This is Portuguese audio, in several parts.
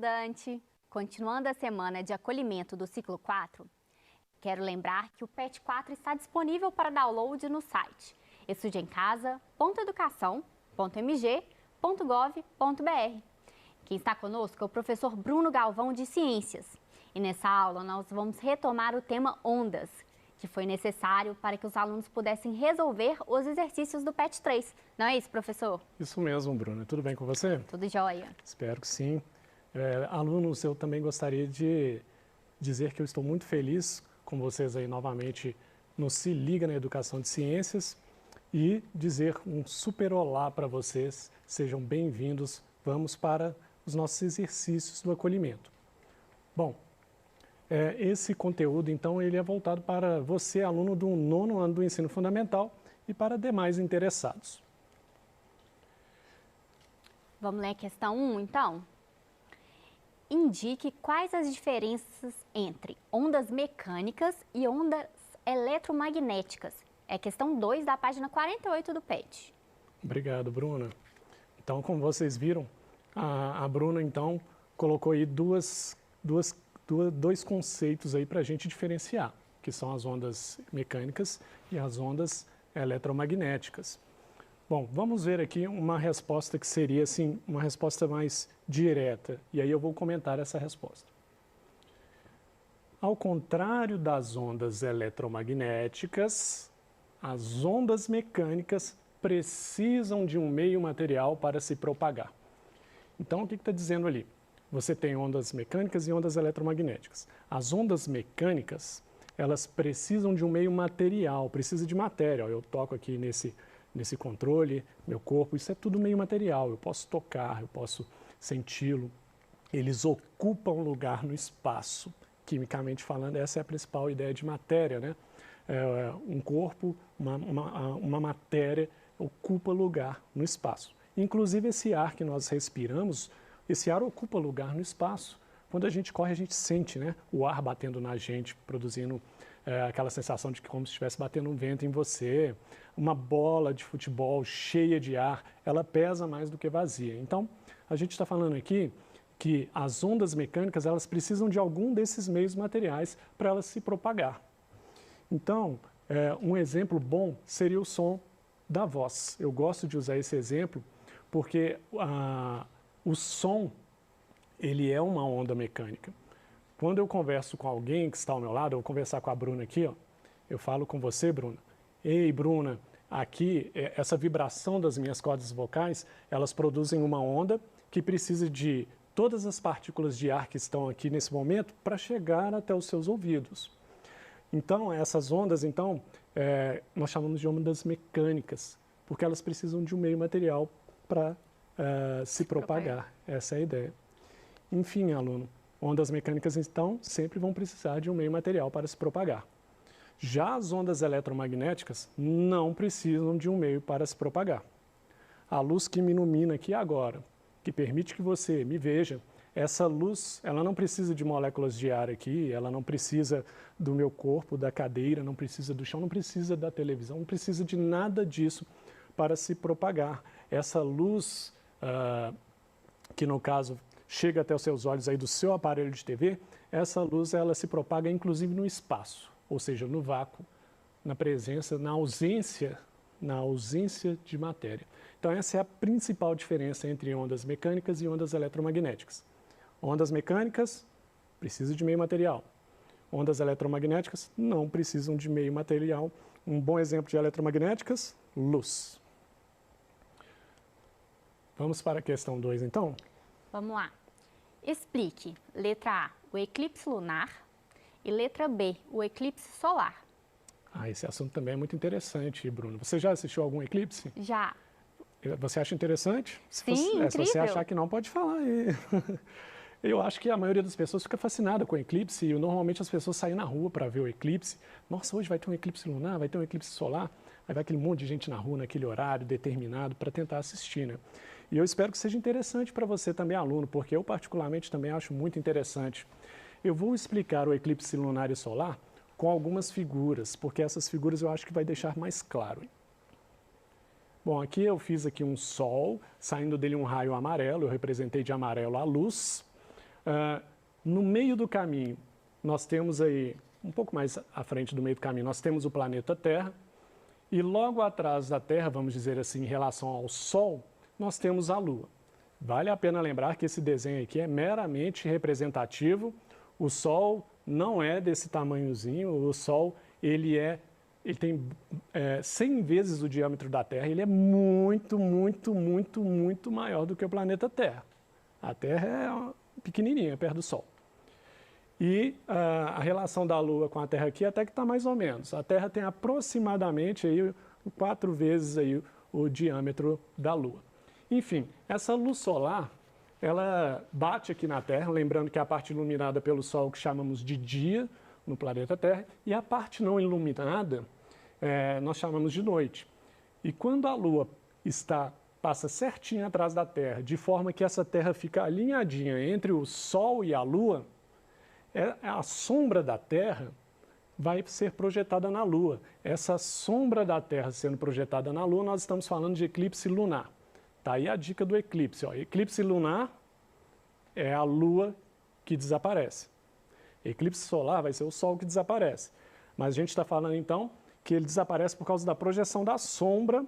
estudante! Continuando a semana de acolhimento do ciclo 4, quero lembrar que o PET 4 está disponível para download no site estudeemcasa.educação.mg.gov.br. Quem está conosco é o professor Bruno Galvão de Ciências. E nessa aula nós vamos retomar o tema ondas, que foi necessário para que os alunos pudessem resolver os exercícios do PET 3. Não é isso, professor? Isso mesmo, Bruno. Tudo bem com você? Tudo jóia. Espero que sim. Alunos, eu também gostaria de dizer que eu estou muito feliz com vocês aí novamente no Se Liga na Educação de Ciências e dizer um super olá para vocês. Sejam bem-vindos. Vamos para os nossos exercícios do acolhimento. Bom, esse conteúdo, então, ele é voltado para você, aluno do 9º ano do ensino fundamental e para demais interessados. Vamos ler a questão 1, então? Indique quais as diferenças entre ondas mecânicas e ondas eletromagnéticas. É a questão 2 da página 48 do PET. Obrigado, Bruna. Então, como vocês viram, a Bruna, então, colocou aí dois conceitos aí para a gente diferenciar, que são as ondas mecânicas e as ondas eletromagnéticas. Bom, vamos ver aqui uma resposta que seria assim, uma resposta mais direta, e aí eu vou comentar essa resposta. Ao contrário das ondas eletromagnéticas, as ondas mecânicas precisam de um meio material para se propagar. Então, o que está dizendo ali? Você tem ondas mecânicas e ondas eletromagnéticas. As ondas mecânicas, elas precisam de um meio material, precisa de matéria. Eu toco aqui nesse controle, meu corpo, isso é tudo meio material. Eu posso tocar, eu posso senti-lo. Eles ocupam lugar no espaço. Quimicamente falando, essa é a principal ideia de matéria, né? Um corpo, uma matéria ocupa lugar no espaço. Inclusive esse ar que nós respiramos, esse ar ocupa lugar no espaço. Quando a gente corre, a gente sente, né, o ar batendo na gente, produzindo aquela sensação de que como se estivesse batendo um vento em você. Uma bola de futebol cheia de ar, ela pesa mais do que vazia. Então, a gente está falando aqui que as ondas mecânicas, elas precisam de algum desses meios materiais para elas se propagar. Então, um exemplo bom seria o som da voz. Eu gosto de usar esse exemplo porque o som, ele é uma onda mecânica. Quando eu converso com alguém que está ao meu lado, eu vou conversar com a Bruna aqui, ó, eu falo com você, Bruna. Ei, Bruna, aqui, essa vibração das minhas cordas vocais, elas produzem uma onda que precisa de todas as partículas de ar que estão aqui nesse momento para chegar até os seus ouvidos. Então, essas ondas, então, nós chamamos de ondas mecânicas, porque elas precisam de um meio material para se propagar. Essa é a ideia. Enfim, aluno, ondas mecânicas, então, sempre vão precisar de um meio material para se propagar. Já as ondas eletromagnéticas não precisam de um meio para se propagar. A luz que me ilumina aqui agora, que permite que você me veja, essa luz, ela não precisa de moléculas de ar aqui, ela não precisa do meu corpo, da cadeira, não precisa do chão, não precisa da televisão, não precisa de nada disso para se propagar. Essa luz, que no caso chega até os seus olhos aí do seu aparelho de TV, essa luz ela se propaga inclusive no espaço, ou seja, no vácuo, na presença, na ausência de matéria. Então essa é a principal diferença entre ondas mecânicas e ondas eletromagnéticas. Ondas mecânicas precisam de meio material. Ondas eletromagnéticas não precisam de meio material. Um bom exemplo de eletromagnéticas, luz. Vamos para a questão 2, então? Vamos lá. Explique, letra A, o eclipse lunar e letra B, o eclipse solar. Esse assunto também é muito interessante, Bruno. Você já assistiu algum eclipse? Já. Você acha interessante? Sim, incrível. Se você achar que não, pode falar aí. Eu acho que a maioria das pessoas fica fascinada com o eclipse e normalmente as pessoas saem na rua para ver o eclipse. Nossa, hoje vai ter um eclipse lunar, vai ter um eclipse solar. Aí vai aquele monte de gente na rua, naquele horário determinado para tentar assistir, né? E eu espero que seja interessante para você também, aluno, porque eu particularmente também acho muito interessante. Eu vou explicar o eclipse lunar e solar com algumas figuras, porque essas figuras eu acho que vai deixar mais claro. Bom, aqui eu fiz aqui um sol, saindo dele um raio amarelo, eu representei de amarelo a luz. No meio do caminho, nós temos aí, um pouco mais à frente do meio do caminho, nós temos o planeta Terra. E logo atrás da Terra, vamos dizer assim, em relação ao Sol, nós temos a Lua. Vale a pena lembrar que esse desenho aqui é meramente representativo. O Sol não é desse tamanhozinho, o Sol ele tem 100 vezes o diâmetro da Terra, ele é muito, muito, muito, muito maior do que o planeta Terra. A Terra é pequenininha, perto do Sol. E a relação da Lua com a Terra aqui até que está mais ou menos. A Terra tem aproximadamente aí, 4 vezes aí, o diâmetro da Lua. Enfim, essa luz solar, ela bate aqui na Terra, lembrando que a parte iluminada pelo Sol que chamamos de dia no planeta Terra, e a parte não iluminada nós chamamos de noite. E quando a Lua passa certinho atrás da Terra, de forma que essa Terra fica alinhadinha entre o Sol e a Lua, a sombra da Terra vai ser projetada na Lua. Essa sombra da Terra sendo projetada na Lua, nós estamos falando de eclipse lunar. Tá aí a dica do eclipse. Ó. Eclipse lunar é a Lua que desaparece. Eclipse solar vai ser o Sol que desaparece. Mas a gente está falando então que ele desaparece por causa da projeção da sombra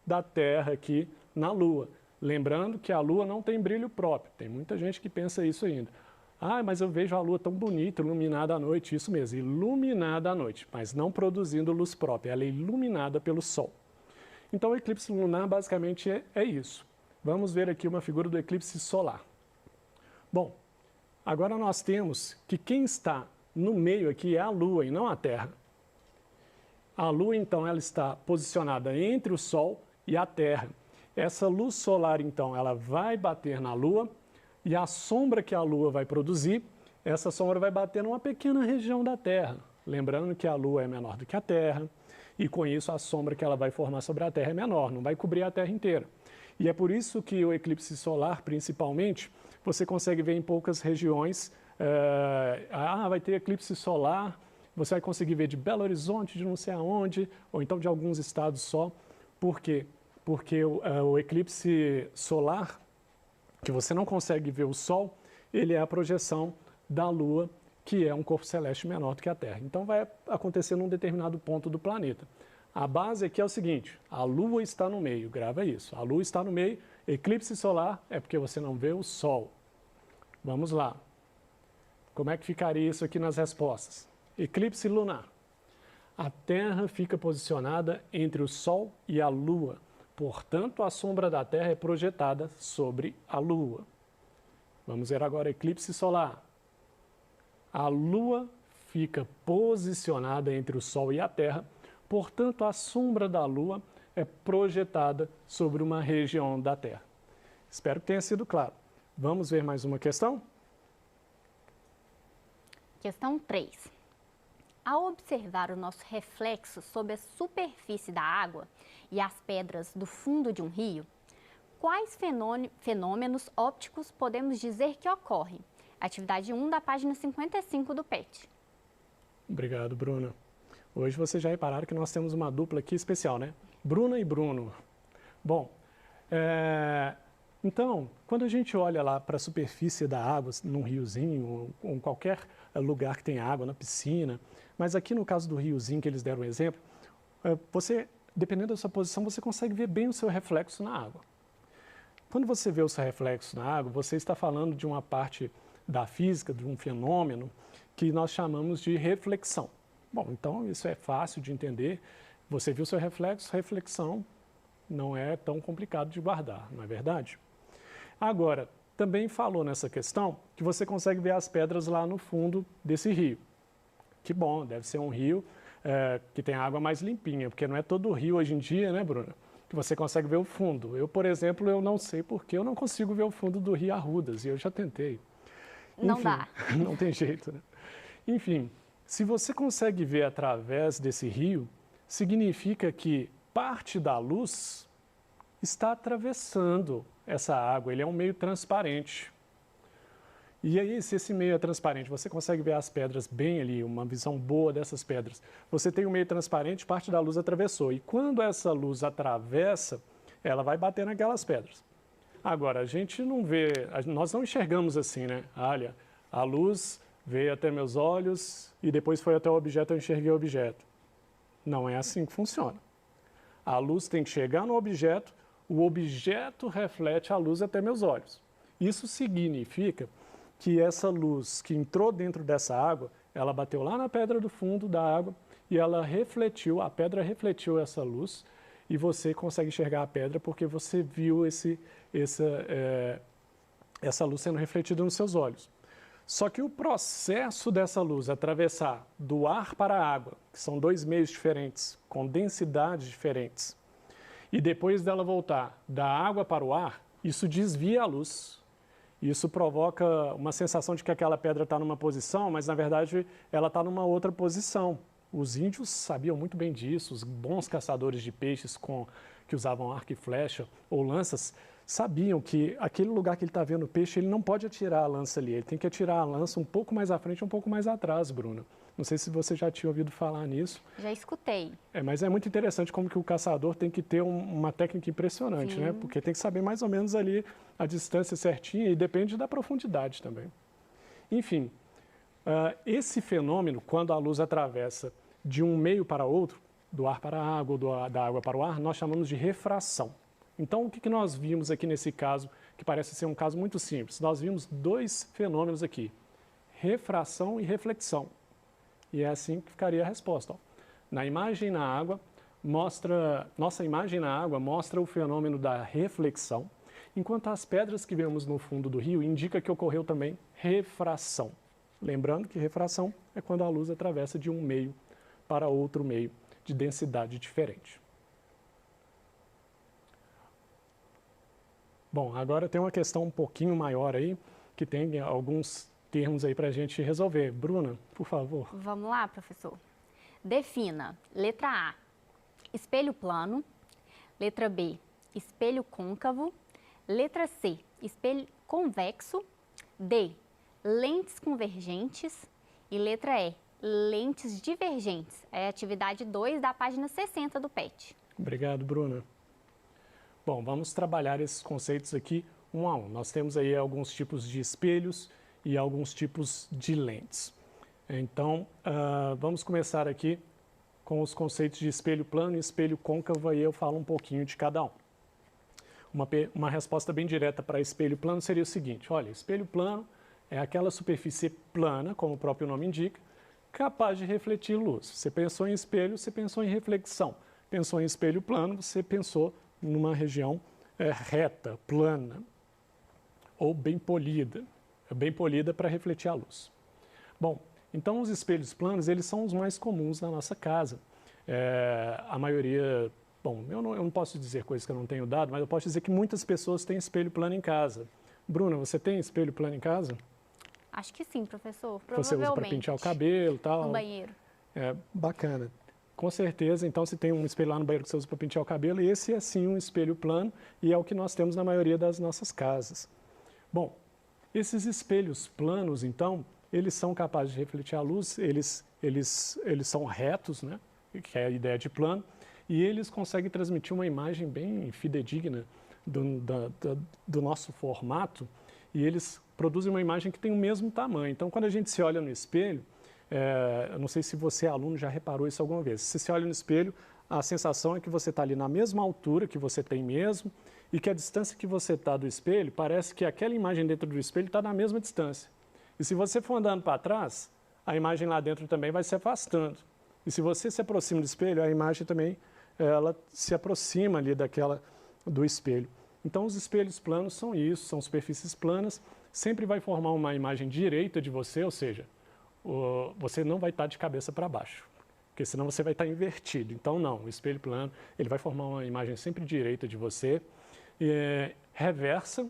da Terra aqui na Lua. Lembrando que a Lua não tem brilho próprio. Tem muita gente que pensa isso ainda. Ah, mas eu vejo a Lua tão bonita, iluminada à noite. Isso mesmo, iluminada à noite, mas não produzindo luz própria. Ela é iluminada pelo Sol. Então, o eclipse lunar basicamente é isso. Vamos ver aqui uma figura do eclipse solar. Bom, agora nós temos que quem está no meio aqui é a Lua e não a Terra. A Lua, então, ela está posicionada entre o Sol e a Terra. Essa luz solar, então, ela vai bater na Lua e a sombra que a Lua vai produzir, essa sombra vai bater numa pequena região da Terra. Lembrando que a Lua é menor do que a Terra e, com isso, a sombra que ela vai formar sobre a Terra é menor, não vai cobrir a Terra inteira. E é por isso que o eclipse solar, principalmente, você consegue ver em poucas regiões. Vai ter eclipse solar, você vai conseguir ver de Belo Horizonte, de não sei aonde, ou então de alguns estados só. Por quê? Porque o eclipse solar, que você não consegue ver o Sol, ele é a projeção da Lua, que é um corpo celeste menor do que a Terra. Então vai acontecer num determinado ponto do planeta. A base aqui é o seguinte, a Lua está no meio, grava isso. A Lua está no meio, eclipse solar é porque você não vê o Sol. Vamos lá. Como é que ficaria isso aqui nas respostas? Eclipse lunar. A Terra fica posicionada entre o Sol e a Lua. Portanto, a sombra da Terra é projetada sobre a Lua. Vamos ver agora eclipse solar. A Lua fica posicionada entre o Sol e a Terra, portanto, a sombra da Lua é projetada sobre uma região da Terra. Espero que tenha sido claro. Vamos ver mais uma questão? Questão 3. Ao observar o nosso reflexo sobre a superfície da água e as pedras do fundo de um rio, quais fenômenos ópticos podemos dizer que ocorrem? Atividade 1 da página 55 do PET. Obrigado, Bruna. Hoje vocês já repararam que nós temos uma dupla aqui especial, né? Bruna e Bruno. Bom, então, quando a gente olha lá para a superfície da água, num riozinho, ou em qualquer lugar que tenha água, na piscina, mas aqui no caso do riozinho que eles deram um exemplo, você, dependendo da sua posição, você consegue ver bem o seu reflexo na água. Quando você vê o seu reflexo na água, você está falando de uma parte da física, de um fenômeno que nós chamamos de reflexão. Bom, então isso é fácil de entender. Você viu seu reflexo, reflexão não é tão complicado de guardar, não é verdade? Agora, também falou nessa questão que você consegue ver as pedras lá no fundo desse rio. Que bom, deve ser um rio que tem água mais limpinha, porque não é todo rio hoje em dia, né, Bruna, que você consegue ver o fundo. Eu, por exemplo, eu não sei porque eu não consigo ver o fundo do rio Arrudas, e eu já tentei. Não Enfim, dá. Não tem jeito, né? Enfim, se você consegue ver através desse rio, significa que parte da luz está atravessando essa água, ele é um meio transparente. E aí, se esse meio é transparente, você consegue ver as pedras bem ali, uma visão boa dessas pedras. Você tem um meio transparente, parte da luz atravessou. E quando essa luz atravessa, ela vai bater naquelas pedras. Agora, a gente não vê, nós não enxergamos assim, né? Olha, a luz veio até meus olhos e depois foi até o objeto, eu enxerguei o objeto. Não é assim que funciona. A luz tem que chegar no objeto, o objeto reflete a luz até meus olhos. Isso significa que essa luz que entrou dentro dessa água, ela bateu lá na pedra do fundo da água e ela refletiu, a pedra refletiu essa luz e você consegue enxergar a pedra porque você viu essa luz sendo refletida nos seus olhos. Só que o processo dessa luz atravessar do ar para a água, que são dois meios diferentes, com densidades diferentes, e depois dela voltar da água para o ar, isso desvia a luz. Isso provoca uma sensação de que aquela pedra está numa posição, mas na verdade ela está numa outra posição. Os índios sabiam muito bem disso, os bons caçadores de peixes que usavam arco e flecha ou lanças, sabiam que aquele lugar que ele está vendo o peixe, ele não pode atirar a lança ali, ele tem que atirar a lança um pouco mais à frente, um pouco mais atrás, Bruna. Não sei se você já tinha ouvido falar nisso. Já escutei. Mas é muito interessante como que o caçador tem que ter uma técnica impressionante, né? Porque tem que saber mais ou menos ali a distância certinha e depende da profundidade também. Enfim, esse fenômeno, quando a luz atravessa de um meio para outro, do ar para a água ou da água para o ar, nós chamamos de refração. Então, o que nós vimos aqui nesse caso, que parece ser um caso muito simples? Nós vimos dois fenômenos aqui, refração e reflexão. E é assim que ficaria a resposta. Ó. Na imagem na água, nossa imagem na água mostra o fenômeno da reflexão, enquanto as pedras que vemos no fundo do rio indica que ocorreu também refração. Lembrando que refração é quando a luz atravessa de um meio para outro meio de densidade diferente. Bom, agora tem uma questão um pouquinho maior aí, que tem alguns termos aí para a gente resolver. Bruna, por favor. Vamos lá, professor. Defina, letra A, espelho plano, letra B, espelho côncavo, letra C, espelho convexo, D, lentes convergentes e letra E, lentes divergentes. É a atividade 2 da página 60 do PET. Obrigado, Bruna. Bom, vamos trabalhar esses conceitos aqui um a um. Nós temos aí alguns tipos de espelhos e alguns tipos de lentes. Então, vamos começar aqui com os conceitos de espelho plano e espelho côncavo, aí eu falo um pouquinho de cada um. Uma resposta bem direta para espelho plano seria o seguinte, olha, espelho plano é aquela superfície plana, como o próprio nome indica, capaz de refletir luz. Você pensou em espelho, você pensou em reflexão. Pensou em espelho plano, você pensou numa região reta, plana ou bem polida para refletir a luz. Bom, então os espelhos planos, eles são os mais comuns na nossa casa. A maioria, bom, eu não posso dizer coisas que eu não tenho dado, mas eu posso dizer que muitas pessoas têm espelho plano em casa. Bruna, você tem espelho plano em casa? Acho que sim, professor, provavelmente. Você usa para pentear o cabelo e tal? No banheiro. Bacana. Com certeza, então, se tem um espelho lá no banheiro que você usa para pentear o cabelo, esse é sim um espelho plano e é o que nós temos na maioria das nossas casas. Bom, esses espelhos planos, então, eles são capazes de refletir a luz, eles são retos, né, que é a ideia de plano, e eles conseguem transmitir uma imagem bem fidedigna do nosso formato, e eles produzem uma imagem que tem o mesmo tamanho. Então, quando a gente se olha no espelho, eu não sei se você, aluno, já reparou isso alguma vez. Se você olha no espelho, a sensação é que você está ali na mesma altura que você tem mesmo e que a distância que você está do espelho, parece que aquela imagem dentro do espelho está na mesma distância. E se você for andando para trás, a imagem lá dentro também vai se afastando. E se você se aproxima do espelho, a imagem também ela se aproxima ali do espelho. Então, os espelhos planos são isso, são superfícies planas, sempre vai formar uma imagem direita de você, ou seja, você não vai estar de cabeça para baixo, porque senão você vai estar invertido. Então, não, o espelho plano, ele vai formar uma imagem sempre direita de você. Reversa,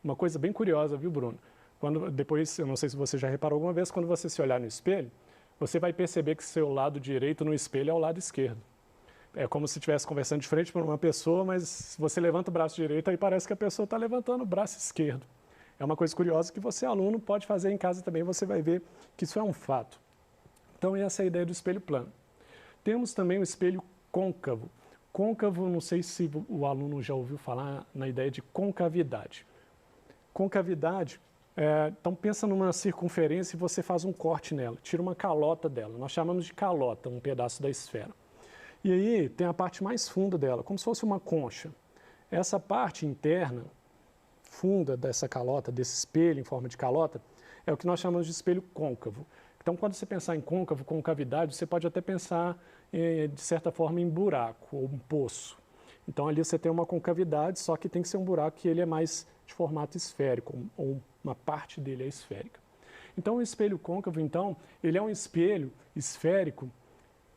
uma coisa bem curiosa, viu, Bruno? Depois, eu não sei se você já reparou alguma vez, quando você se olhar no espelho, você vai perceber que seu lado direito no espelho é o lado esquerdo. É como se estivesse conversando de frente para uma pessoa, mas se você levanta o braço direito, aí parece que a pessoa está levantando o braço esquerdo. É uma coisa curiosa que você, aluno, pode fazer em casa também, você vai ver que isso é um fato. Então, essa é a ideia do espelho plano. Temos também o espelho côncavo. Côncavo, não sei se o aluno já ouviu falar na ideia de concavidade. Concavidade, então pensa numa circunferência e você faz um corte nela, tira uma calota dela. Nós chamamos de calota, um pedaço da esfera. E aí tem a parte mais funda dela, como se fosse uma concha. Essa parte interna, funda dessa calota, desse espelho em forma de calota, é o que nós chamamos de espelho côncavo. Então, quando você pensar em côncavo, concavidade, você pode até pensar, de certa forma, em buraco ou um poço. Então, ali você tem uma concavidade, só que tem que ser um buraco que ele é mais de formato esférico, ou uma parte dele é esférica. Então, o espelho côncavo, então, ele é um espelho esférico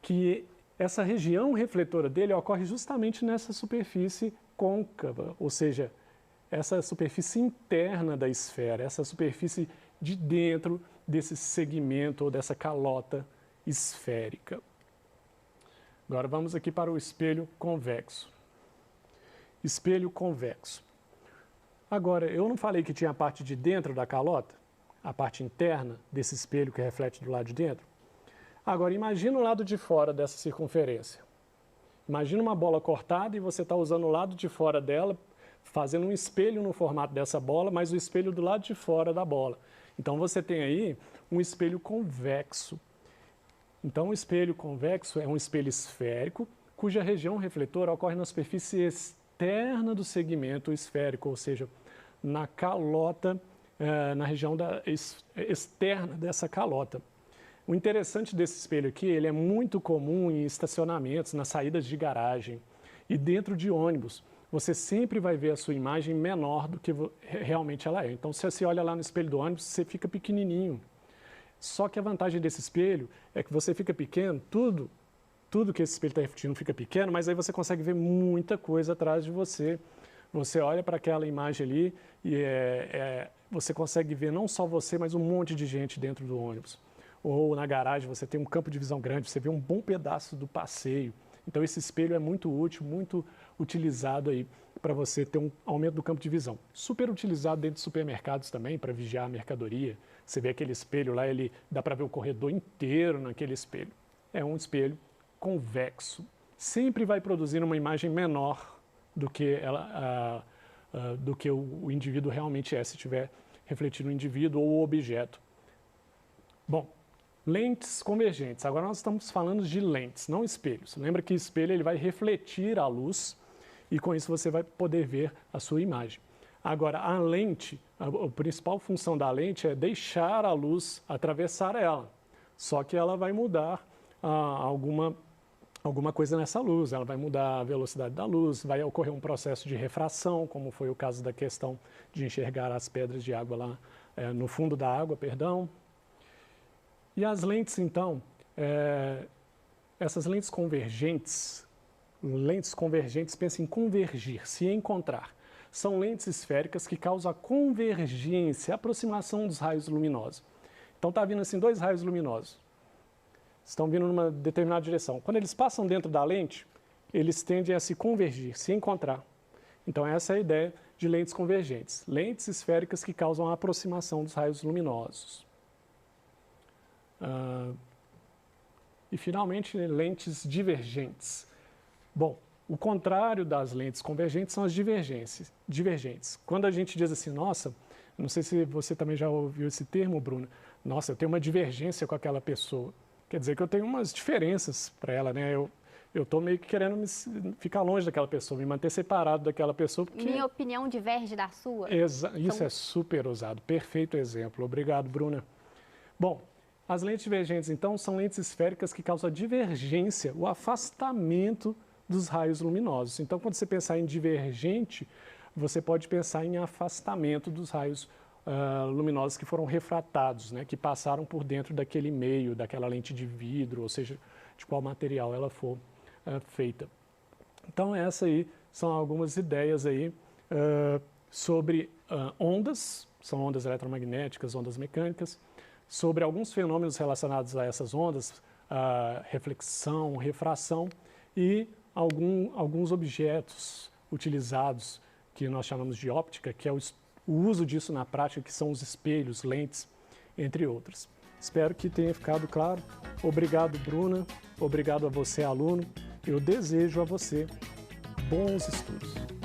que essa região refletora dele ocorre justamente nessa superfície côncava, ou seja, essa superfície interna da esfera, essa superfície de dentro desse segmento ou dessa calota esférica. Agora vamos aqui para o espelho convexo. Espelho convexo. Agora, eu não falei que tinha a parte de dentro da calota? A parte interna desse espelho que reflete do lado de dentro? Agora, imagina o lado de fora dessa circunferência. Imagina uma bola cortada e você está usando o lado de fora dela, fazendo um espelho no formato dessa bola, mas o espelho do lado de fora da bola. Então, você tem aí um espelho convexo. Então, o espelho convexo é um espelho esférico, cuja região refletora ocorre na superfície externa do segmento esférico, ou seja, na calota, na região externa dessa calota. O interessante desse espelho aqui, ele é muito comum em estacionamentos, nas saídas de garagem e dentro de ônibus. Você sempre vai ver a sua imagem menor do que realmente ela é. Então, se você olha lá no espelho do ônibus, você fica pequenininho. Só que a vantagem desse espelho é que você fica pequeno, tudo que esse espelho está refletindo fica pequeno, mas aí você consegue ver muita coisa atrás de você. Você olha para aquela imagem ali e você consegue ver não só você, mas um monte de gente dentro do ônibus. Ou na garagem você tem um campo de visão grande, você vê um bom pedaço do passeio. Então esse espelho é muito útil, muito utilizado aí para você ter um aumento do campo de visão. Super utilizado dentro de supermercados também para vigiar a mercadoria. Você vê aquele espelho lá, ele dá para ver o corredor inteiro naquele espelho. É um espelho convexo. Sempre vai produzir uma imagem menor do que o indivíduo realmente é, se estiver refletindo o indivíduo ou o objeto. Bom, lentes convergentes. Agora nós estamos falando de lentes, não espelhos. Lembra que espelho ele vai refletir a luz e com isso você vai poder ver a sua imagem. Agora, a lente, a principal função da lente é deixar a luz atravessar ela. Só que ela vai mudar alguma coisa nessa luz, ela vai mudar a velocidade da luz, vai ocorrer um processo de refração, como foi o caso da questão de enxergar as pedras de água lá no fundo da água, perdão. E as lentes, então, essas lentes convergentes, pensam em convergir, se encontrar. São lentes esféricas que causam a convergência, a aproximação dos raios luminosos. Então está vindo assim 2 raios luminosos, estão vindo numa determinada direção. Quando eles passam dentro da lente, eles tendem a se convergir, se encontrar. Então essa é a ideia de lentes convergentes, lentes esféricas que causam a aproximação dos raios luminosos. E finalmente, lentes divergentes. Bom, o contrário das lentes convergentes são as divergentes. Quando a gente diz assim, nossa, não sei se você também já ouviu esse termo, Bruno, nossa, eu tenho uma divergência com aquela pessoa. Quer dizer que eu tenho umas diferenças para ela, né? Eu estou meio que querendo ficar longe daquela pessoa, me manter separado daquela pessoa. Porque... Minha opinião diverge da sua. Isso é super usado, perfeito exemplo. Obrigado, Bruna. Bom, as lentes divergentes, então, são lentes esféricas que causam a divergência, o afastamento dos raios luminosos. Então, quando você pensar em divergente, você pode pensar em afastamento dos raios luminosos que foram refratados, né, que passaram por dentro daquele meio, daquela lente de vidro, ou seja, de qual material ela for feita. Então, essas aí são algumas ideias aí sobre ondas, são ondas eletromagnéticas, ondas mecânicas, sobre alguns fenômenos relacionados a essas ondas, reflexão, refração e alguns objetos utilizados que nós chamamos de óptica, que é o uso disso na prática, que são os espelhos, lentes, entre outros. Espero que tenha ficado claro. Obrigado, Bruna. Obrigado a você, aluno. Eu desejo a você bons estudos.